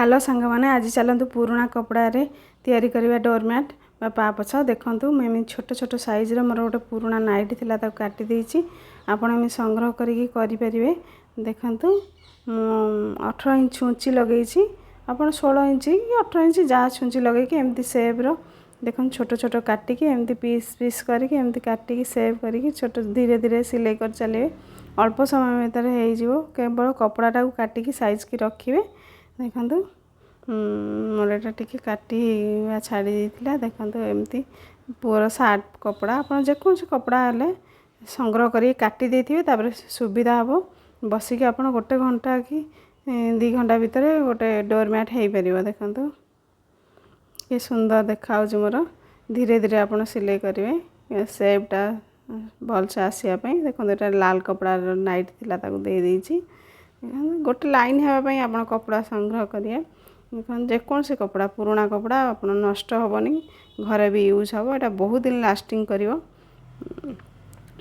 hello सांग मैंने आज चलतु पुराणा कपड़ा रे तैयारी करवा डोरमैट बा पापछ देखु मैं छोट छोट साइज मोर गोटे पुराणा नाइट थिला ताको काटी देछि आपण संग्रह करें देखु 18 इंच छुंची लगे आप 16 इंच कि 18 इंच जहाँ छुंची लगे एमती सेव्र देखो छोट छोट काटिकी एमती पीस पीस करके काटिकी सेव करके छोट धीरे धीरे सिलाई कर चलिए अल्प समय भीतर हो केवल कपड़ा काटिकी साइज की रखिए देखु मोर एटा टिके काटी छाड़ी देइथिला देखु एमती पुअर सार्ट कपड़ा आप जेको कपड़ा हेले संग्रह करी काटी देइथिबे तापर सुविधा हबो बसिक आप गोटे घंटा कि 2 घंटा भितर गोटे डोरमैट हो पार देखु ये सुंदर देखा मोर धीरे धीरे आप सिलाई करेंगे सेपटा भलसे आसापी देखो ये लाल कपड़ा नाइट थिला ताको दे देइछि गोटे लाइन होगापी आप कपड़ा संग्रह करेंगे देखो जेकोसी कपड़ा पुराणा कपड़ा आप नष्ट हेनी घरे भी यूज हम यहाँ बहुत दिन लास्टिंग करिवो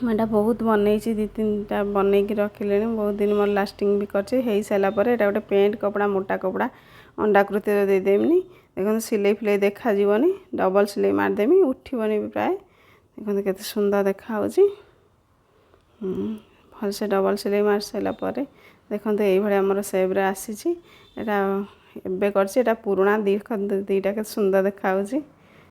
मैं बहुत बनई 2-3टा बनईकी रखिले बहुत दिन मोर लास्टिंग भी कर सारापर यहाँ गोटे पेंट कपड़ा मोटा कपड़ा अंडाकृतिर देदेमी देखो सिलाई फिलाई देखा जीवनी डबल सिलाई मारदेमी उठिबनी भी प्राय देखो केते सुंदर देखा भलसे डबल सिलाई मार सारापर देखो ये आमर सेब्रे आसी एटा एबे करछि एटा पुराणा दीटा के सुंदर देखा